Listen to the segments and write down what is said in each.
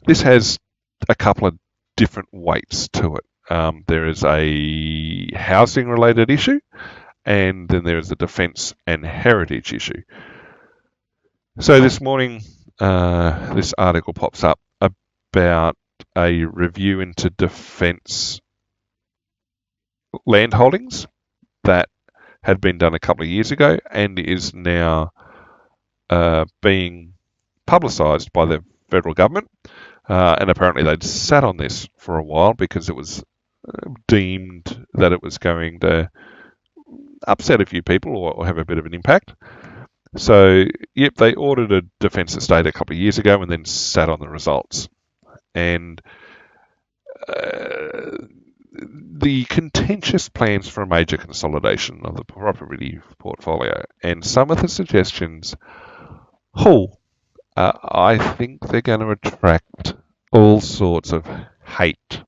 This has a couple of different weights to it. There is a housing related issue, and then there is a defence and heritage issue. So this morning, this article pops up about a review into defence land holdings that had been done a couple of years ago and is now being publicised by the federal government. And apparently they'd sat on this for a while because it was deemed that it was going to upset a few people or have a bit of an impact. So, yep, they ordered a defence estate a couple of years ago and then sat on the results. And the contentious plans for a major consolidation of the property portfolio and some of the suggestions, I think they're going to attract all sorts of hate.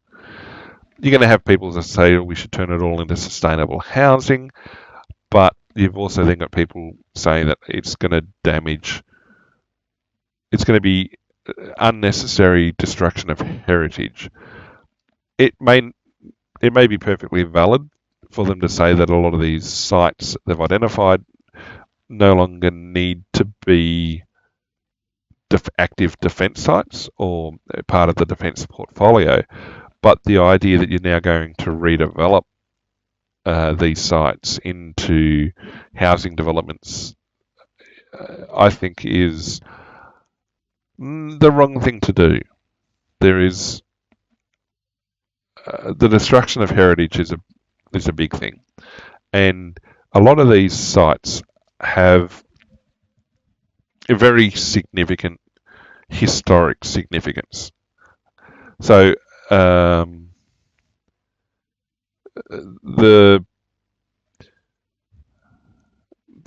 You're going to have people that say we should turn it all into sustainable housing, but you've also then got people saying that it's going to damage, it's going to be unnecessary destruction of heritage. It may be perfectly valid for them to say that a lot of these sites they've identified no longer need to be active defence sites or part of the defence portfolio, but the idea that you're now going to redevelop these sites into housing developments, I think is the wrong thing to do. There is the destruction of heritage is a big thing, and a lot of these sites have a very significant historic significance. So the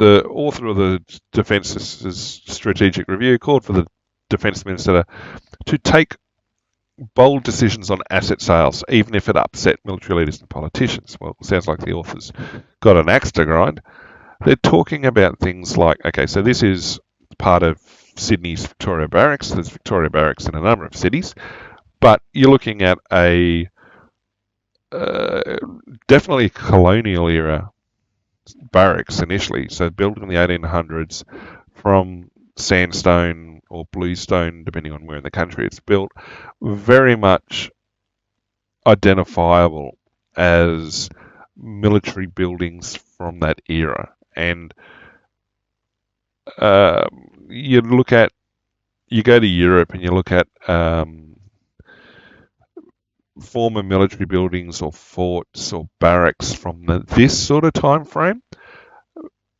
author of the Defence's strategic review called for the Defence Minister to take bold decisions on asset sales, even if it upset military leaders and politicians. Well, it sounds like the author's got an axe to grind. They're talking about things like, okay, so this is part of Sydney's Victoria Barracks. There's Victoria Barracks in a number of cities, but you're looking at a definitely colonial era barracks initially, so built in the 1800s from sandstone or bluestone, depending on where in the country it's built, very much identifiable as military buildings from that era. And you go to Europe and you look at former military buildings or forts or barracks from this sort of time frame,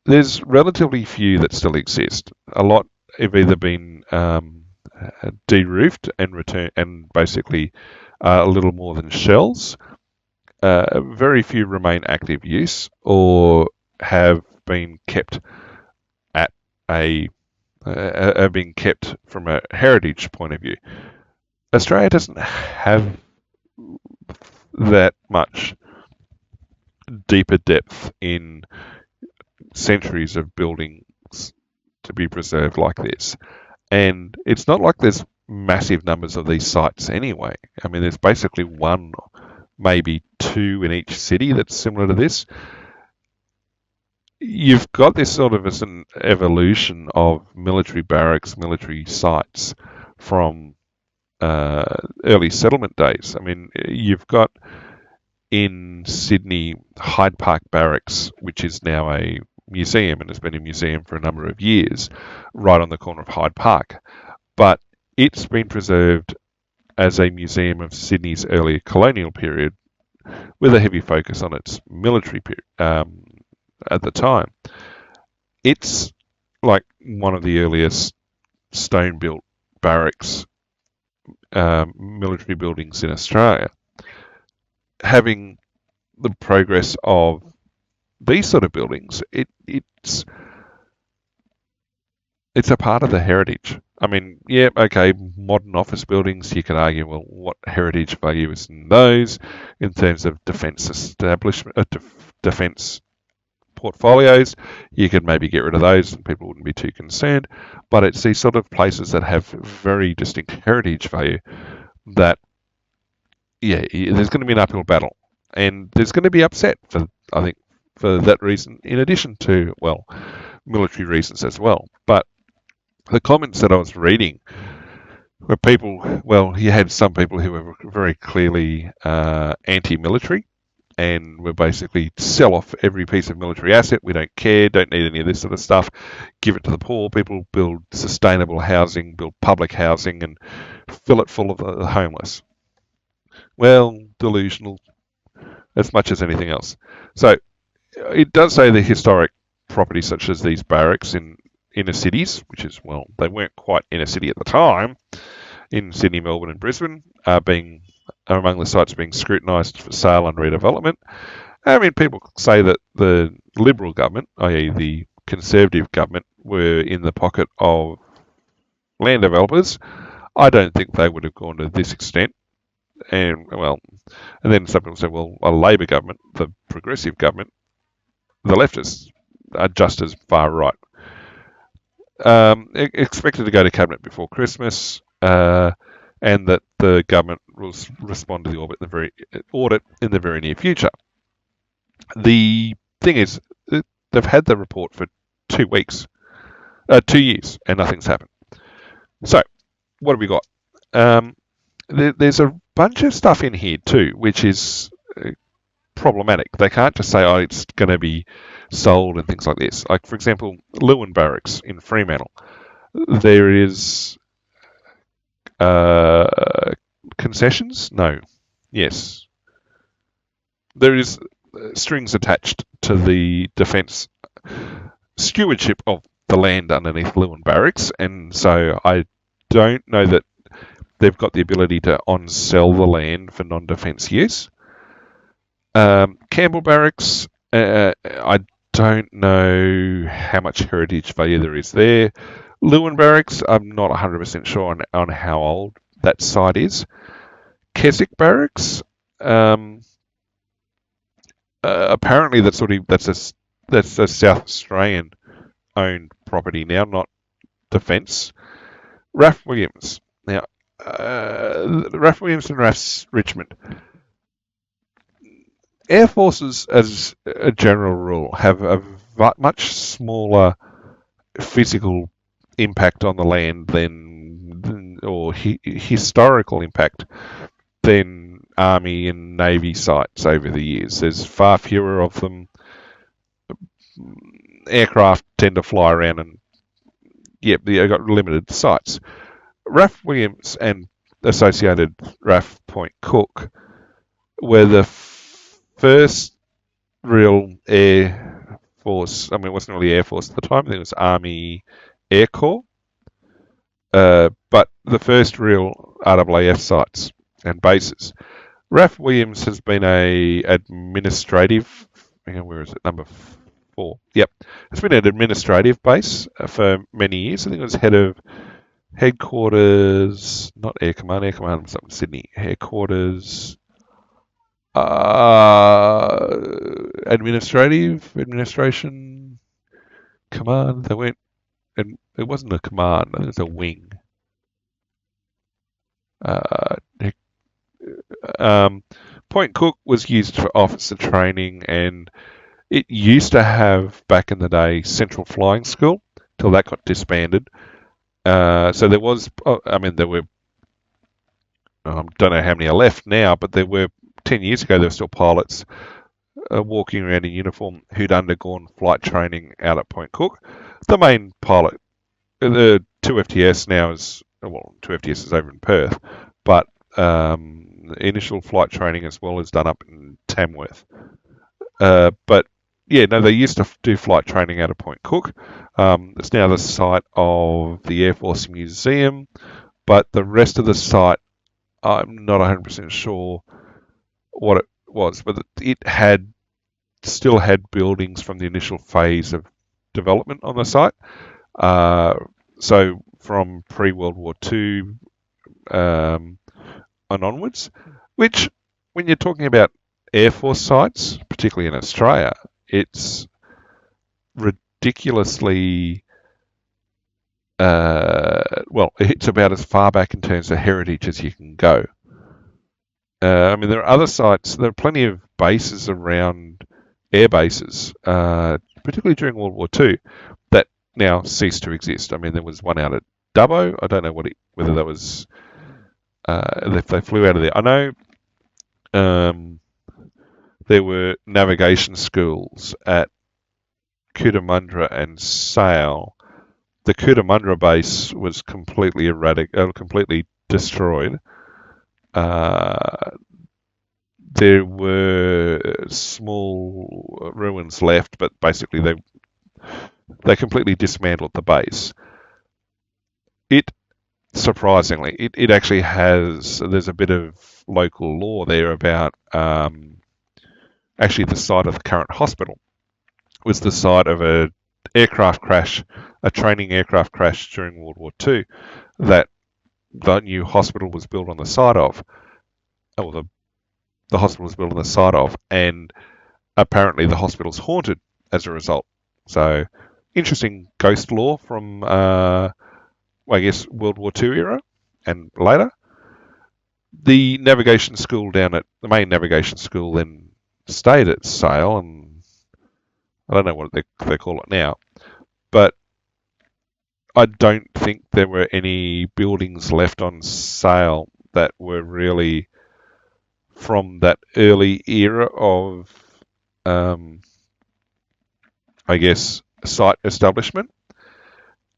there's relatively few that still exist. A lot have either been de-roofed and returned, and basically a little more than shells. Very few remain active use or have been kept at have been kept from a heritage point of view. Australia doesn't have that much deeper depth in centuries of buildings to be preserved like this. And it's not like there's massive numbers of these sites anyway. I mean, there's basically one, maybe two in each city that's similar to this. You've got this sort of as an evolution of military barracks, military sites from early settlement days. I mean, you've got in Sydney Hyde Park Barracks, which is now a museum and has been a museum for a number of years, right on the corner of Hyde Park. But it's been preserved as a museum of Sydney's early colonial period with a heavy focus on its military period at the time. It's like one of the earliest stone-built barracks military buildings in Australia. Having the progress of these sort of buildings, it's a part of the heritage. I mean, yeah, okay, modern office buildings, you can argue, well, what heritage value is in those in terms of defence establishment, defence portfolios, you could maybe get rid of those and people wouldn't be too concerned. But it's these sort of places that have very distinct heritage value that, yeah, there's going to be an uphill battle. And there's going to be upset, I think, for that reason, in addition to, well, military reasons as well. But the comments that I was reading were people, well, you had some people who were very clearly anti-military and were basically sell off every piece of military asset. We don't care, don't need any of this sort of stuff. Give it to the poor people, build sustainable housing, build public housing, and fill it full of the homeless. Well, delusional as much as anything else. So it does say the historic properties such as these barracks in inner cities, which is, well, they weren't quite inner city at the time, in Sydney, Melbourne and Brisbane, are among the sites being scrutinised for sale and redevelopment. I mean, people say that the Liberal government, i.e. the Conservative government, were in the pocket of land developers. I don't think they would have gone to this extent. And, well, and then some people say, well, a Labor government, the Progressive government, the leftists are just as far right. Expected to go to Cabinet before Christmas, and that the government will respond to the audit in the very near future. The thing is, they've had the report for 2 weeks, 2 years, and nothing's happened. So, what have we got? There's a bunch of stuff in here too, which is problematic. They can't just say, oh, it's going to be sold and things like this. Like, for example, Lewin Barracks in Fremantle. There is concessions? No. Yes. There is strings attached to the defence stewardship of the land underneath Lewin Barracks, and so I don't know that they've got the ability to on-sell the land for non-defence use. Campbell Barracks, I don't know how much heritage value there is there. Lewin Barracks, I'm not 100% sure on how old that site is. Keswick Barracks, apparently that's a South Australian owned property now, not defence. RAF Williams. Now, RAF Williams and RAF Richmond. Air forces, as a general rule, have a much smaller physical impact on the land or historical impact than Army and Navy sites over the years. There's far fewer of them. Aircraft tend to fly around and, they've got limited sites. RAF Williams and associated RAF Point Cook were the first real Air Force, I mean, it wasn't really Air Force at the time, I think it was Army Air Corps, but the first real RAAF sites and bases. RAF Williams has been a administrative, where is it, number 4? Yep, it's been an administrative base for many years. I think it was head of headquarters, not Air Command was up in Sydney, headquarters, administration, command, they went, and it wasn't a command, it was a wing. Point Cook was used for officer training, and it used to have, back in the day, Central Flying School, till that got disbanded. So there was, there were, don't know how many are left now, but there were, 10 years ago, there were still pilots walking around in uniform who'd undergone flight training out at Point Cook. The main pilot, the 2FTS now is, 2FTS is over in Perth, but initial flight training as well is done up in Tamworth. But they used to do flight training out of Point Cook. It's now the site of the Air Force Museum, but the rest of the site, I'm not 100% sure what it was, but it still had buildings from the initial phase of development on the site. So from pre-World War II and onwards, which, when you're talking about Air Force sites, particularly in Australia, it's ridiculously well, it's about as far back in terms of heritage as you can go. I mean, there are other sites. There are plenty of bases around air bases, particularly during World War II, that now cease to exist. I mean, there was one out at Dubbo. I don't know whether that was if they flew out of there. I know there were navigation schools at Cootamundra and Sale. The Cootamundra base was completely completely destroyed. There were small ruins left, but basically they completely dismantled the base. Surprisingly, it actually there's a bit of local lore there about actually the site of the current hospital was the site of a training aircraft crash during World War II that the new hospital was built on the site of, or the hospital was built on the site of, and apparently the hospital's haunted as a result. So, interesting ghost lore from, I guess, World War II era and later. The navigation school the main navigation school then stayed at Sale, and I don't know what they call it now, but I don't think there were any buildings left on Sale that were really from that early era of, I guess, site establishment.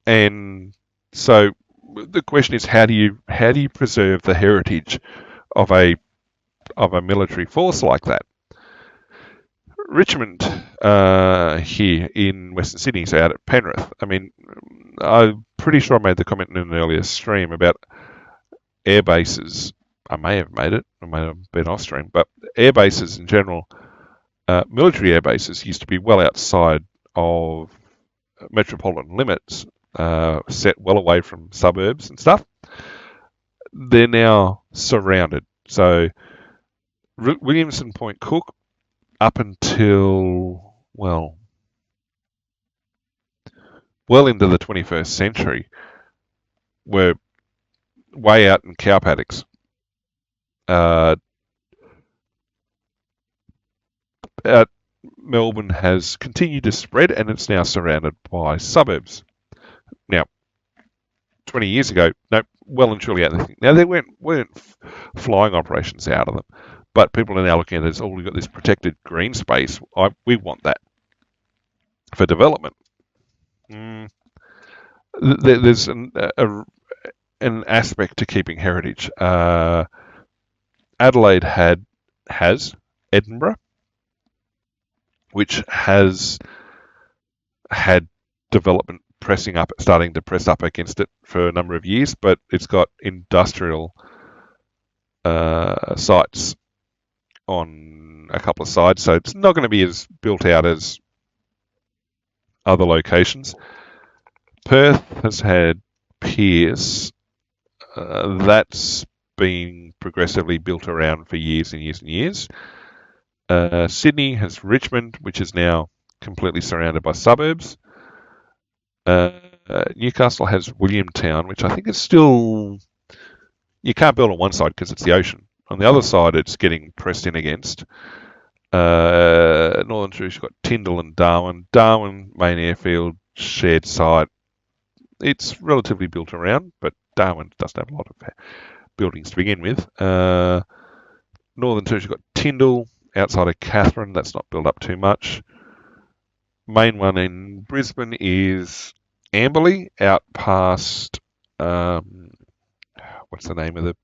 And so the question is, how do you preserve the heritage of a military force like that? Richmond here in Western Sydney, so out at Penrith. I mean, I'm pretty sure I made the comment in an earlier stream about air bases. I may have made it. I may have been off stream. But air bases in general, military air bases used to be well outside of metropolitan limits, set well away from suburbs and stuff. They're now surrounded. So Williamson Point Cook, up until, well into the 21st century, were way out in cow paddocks. Melbourne has continued to spread, and it's now surrounded by suburbs. Now, 20 years ago, no, well and truly out of the thing. Now, there weren't flying operations out of them, but people are now looking at it as, oh, we've got this protected green space. We want that for development. There's an aspect to keeping heritage. Adelaide has Edinburgh, which has had development starting to press up against it for a number of years, but it's got industrial sites on a couple of sides, so it's not going to be as built out as other locations. Perth has had Pearce. That's been progressively built around for years and years and years. Sydney has Richmond, which is now completely surrounded by suburbs. Newcastle has Williamtown, which I think is still... You can't build on one side because it's the ocean. On the other side, it's getting pressed in against. Northern Territory's got Tyndall and Darwin. Darwin, main airfield, shared site. It's relatively built around, but Darwin doesn't have a lot of buildings to begin with. Northern Territory's got Tyndall outside of Catherine. That's not built up too much. Main one in Brisbane is Amberley, out past... what's the name of the...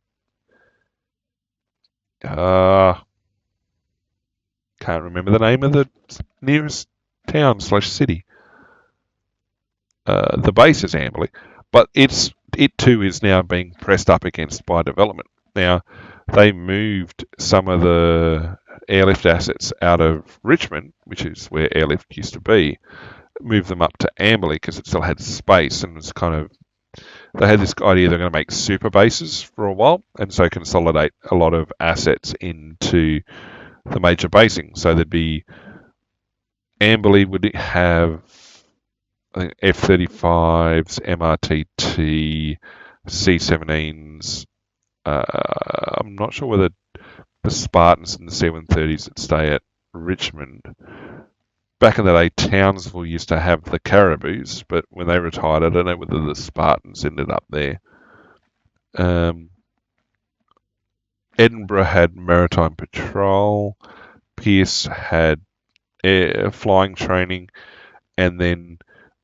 can't remember the name of the nearest town / city. The base is Amberley, but it too is now being pressed up against by development. Now, they moved some of the airlift assets out of Richmond, which is where airlift used to be, moved them up to Amberley because it still had space, and was kind of... They had this idea they're going to make super bases for a while, and so consolidate a lot of assets into the major basing. So there'd be Amberley would have, I think, F-35s, MRTT, C-17s. I'm not sure whether the Spartans and the C-130s that stay at Richmond. Back in the day, Townsville used to have the Caribous, but when they retired, I don't know whether the Spartans ended up there. Edinburgh had Maritime Patrol. Pearce had flying training, and then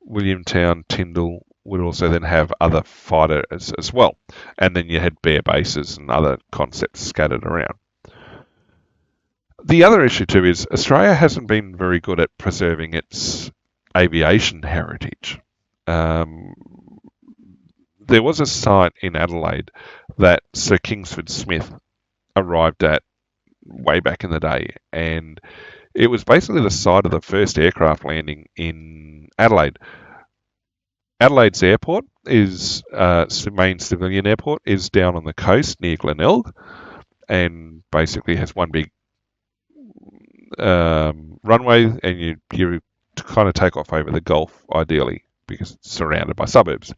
Williamtown, Tyndall would also then have other fighters as well. And then you had bare bases and other concepts scattered around. The other issue too is Australia hasn't been very good at preserving its aviation heritage. There was a site in Adelaide that Sir Kingsford Smith arrived at way back in the day, and it was basically the site of the first aircraft landing in Adelaide. Adelaide's airport is main civilian airport is down on the coast near Glenelg, and basically has one big runway, and you kind of take off over the Gulf ideally because it's surrounded by suburbs.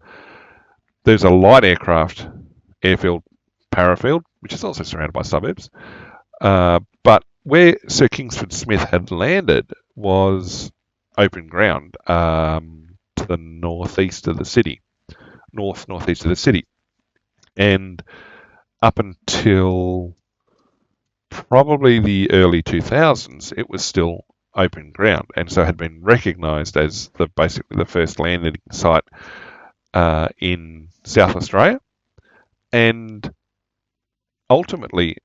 There's a light aircraft airfield, Parafield, which is also surrounded by suburbs. But where Sir Kingsford Smith had landed was open ground to the northeast of the city, northeast of the city, and up until probably the early 2000s, it was still open ground, and so had been recognised as basically the first landing site in South Australia, and ultimately,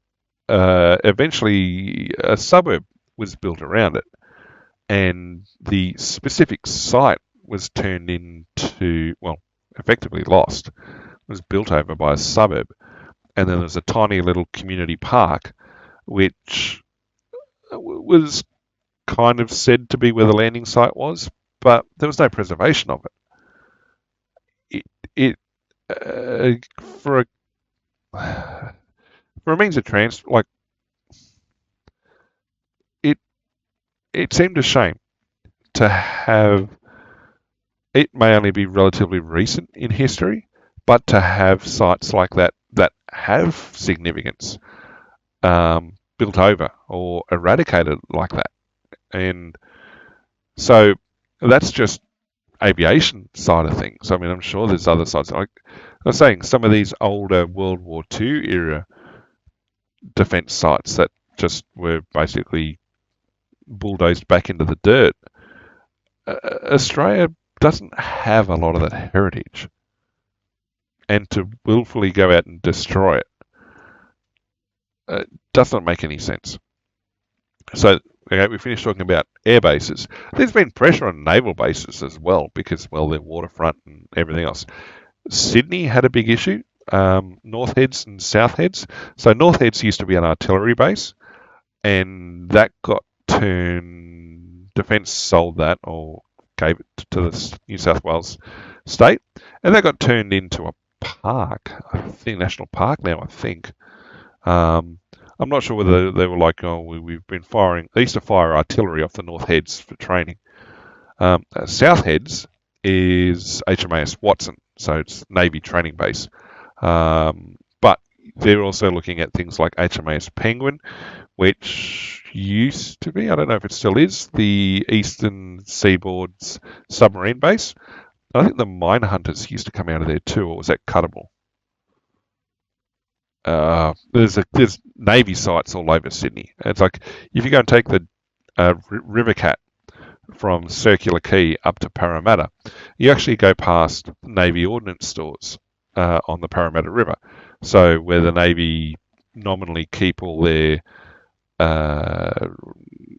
eventually, a suburb was built around it, and the specific site was turned into, well, effectively lost. It was built over by a suburb, and then there's a tiny little community park, which was kind of said to be where the landing site was, but there was no preservation of it. For a means of transport, like it seemed a shame to have. It may only be relatively recent in history, but to have sites like that have significance built over or eradicated like that. And so that's just aviation side of things. I mean, I'm sure there's other sides. Like I was saying, some of these older World War II era defence sites that just were basically bulldozed back into the dirt. Australia doesn't have a lot of that heritage, and to willfully go out and destroy it does not make any sense. So, okay, we finished talking about air bases. There's been pressure on naval bases as well because, well, they're waterfront and everything else. Sydney had a big issue, North Heads and South Heads. So North Heads used to be an artillery base, and that got turned, Defence sold that or gave it to the New South Wales state, and that got turned into a park, I think National Park now, I think. I'm not sure whether they were like, oh, we've been firing, they used to fire artillery off the North Heads for training. South Heads is HMAS Watson, so it's Navy training base. But they're also looking at things like HMAS Penguin, which used to be, I don't know if it still is, the Eastern Seaboard's submarine base. I think the mine hunters used to come out of there too, or was that Cuttable? There's Navy sites all over Sydney. It's like if you go and take the River Cat from Circular Quay up to Parramatta, you actually go past Navy ordnance stores on the Parramatta River. So where the Navy nominally keep all their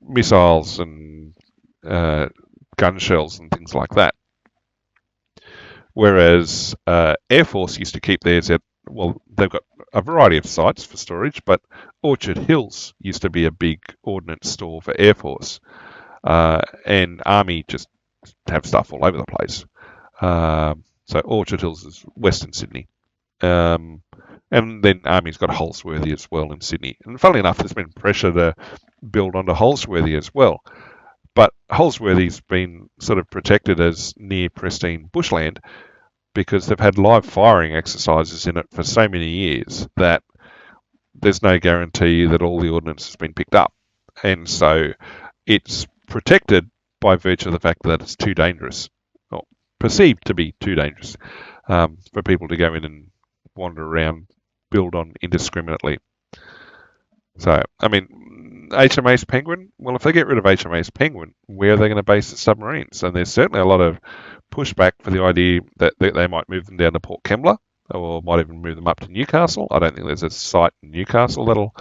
missiles and gun shells and things like that. Whereas Air Force used to keep theirs at, well, they've got a variety of sites for storage, but Orchard Hills used to be a big ordnance store for Air Force. And Army just have stuff all over the place. So Orchard Hills is Western Sydney. And then Army's got Holsworthy as well in Sydney. And funnily enough, there's been pressure to build onto Holsworthy as well. But Holsworthy's been sort of protected as near pristine bushland because they've had live firing exercises in it for so many years that there's no guarantee that all the ordnance has been picked up. And so it's protected by virtue of the fact that it's too dangerous, or perceived to be too dangerous, for people to go in and wander around, build on indiscriminately. So, I mean, HMAS Penguin, well, if they get rid of HMAS Penguin, where are they going to base the submarines? And there's certainly a lot of pushback for the idea that they might move them down to Port Kembla, or might even move them up to Newcastle. I don't think there's a site in Newcastle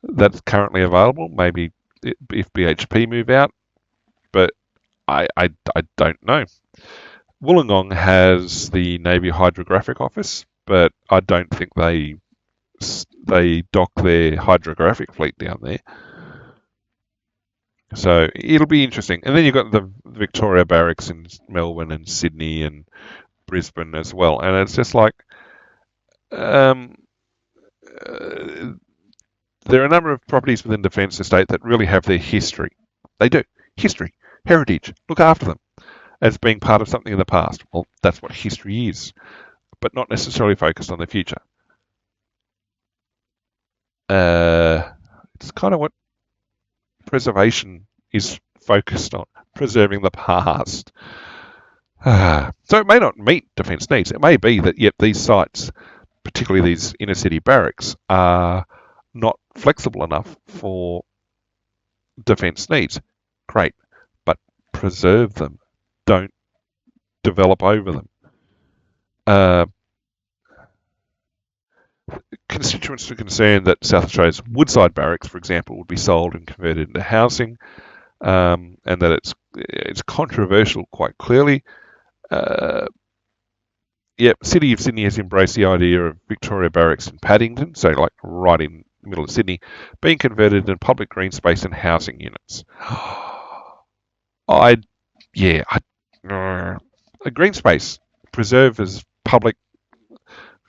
that's currently available. Maybe if BHP move out, but I don't know. Wollongong has the Navy Hydrographic Office, but I don't think they dock their hydrographic fleet down there. So it'll be interesting. And then you've got the Victoria Barracks in Melbourne and Sydney and Brisbane as well. And it's just like, there are a number of properties within Defence Estate that really have their history. They do. History, heritage, look after them as being part of something in the past. Well, that's what history is, but not necessarily focused on the future. It's kind of what preservation is focused on, preserving the past. So it may not meet defence needs. It may be that, yep, these sites, particularly these inner city barracks, are not flexible enough for defence needs. Great, but preserve them. Don't develop over them. Constituents are concerned that South Australia's Woodside Barracks, for example, would be sold and converted into housing, and that it's controversial quite clearly. City of Sydney has embraced the idea of Victoria Barracks in Paddington, so like right in the middle of Sydney, being converted into public green space and housing units. A green space preserved as public,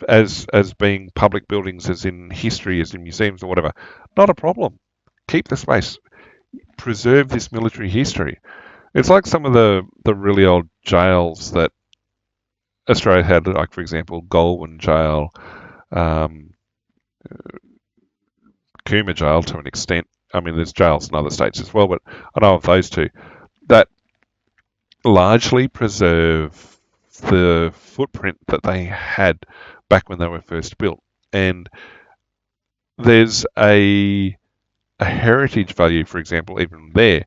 as being public buildings, as in history, as in museums or whatever, not a problem. Keep the space. Preserve this military history. It's like some of the really old jails that Australia had, like, for example, Goulburn Jail, Cooma Jail to an extent. I mean, there's jails in other states as well, but I know of those two that largely preserve the footprint that they had back when they were first built. And there's a heritage value, for example, even there,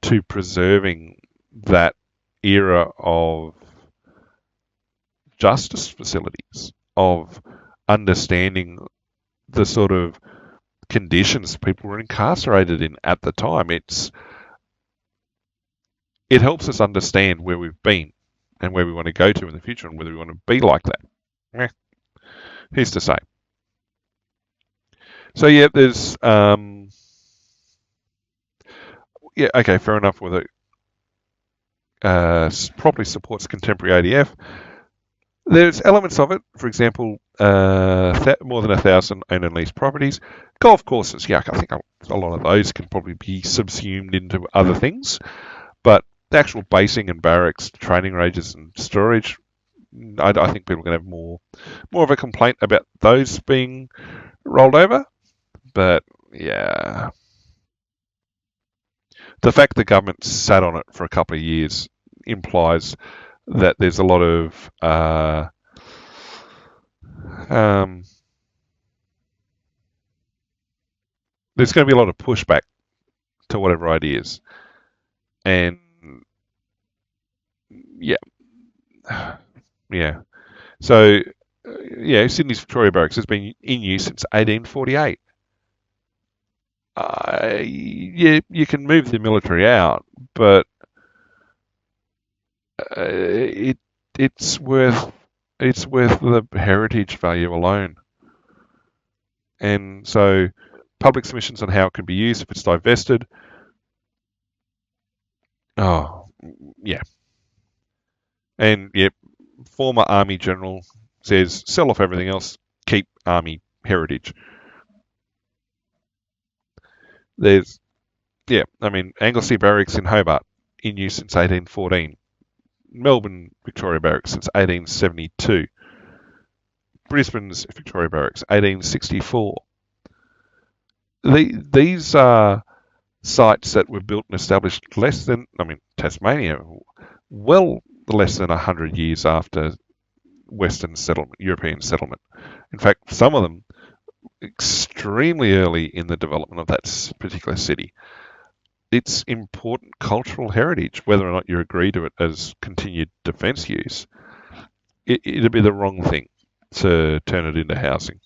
to preserving that era of justice facilities, of understanding the sort of conditions people were incarcerated in at the time. It helps us understand where we've been and where we want to go to in the future and whether we want to be like that. Who's to say? So yeah, there's okay, fair enough with it. Properly supports contemporary ADF. There's elements of it, for example, more than 1,000 owned and leased properties. Golf courses, I think a lot of those can probably be subsumed into other things. But the actual basing and barracks, training ranges and storage, I think people are going to have more of a complaint about those being rolled over. But yeah, the fact the government sat on it for a couple of years implies that there's a lot of there's going to be a lot of pushback to whatever ideas. And so Sydney's Victoria Barracks has been in use since 1848. You can move the military out, but it's worth the heritage value alone. And so public submissions on how it can be used if it's divested. And former Army General says sell off everything else, keep Army heritage. There's Yeah, I mean, Anglesey Barracks in Hobart, in use since 1814. Melbourne Victoria Barracks since 1872. Brisbane's Victoria Barracks, 1864. These are sites that were built and established less than, I mean, Tasmania, well less than 100 years after Western settlement, European settlement. In fact, some of them extremely early in the development of that particular city. It's important cultural heritage, whether or not you agree to it as continued defence use. It'd be the wrong thing to turn it into housing.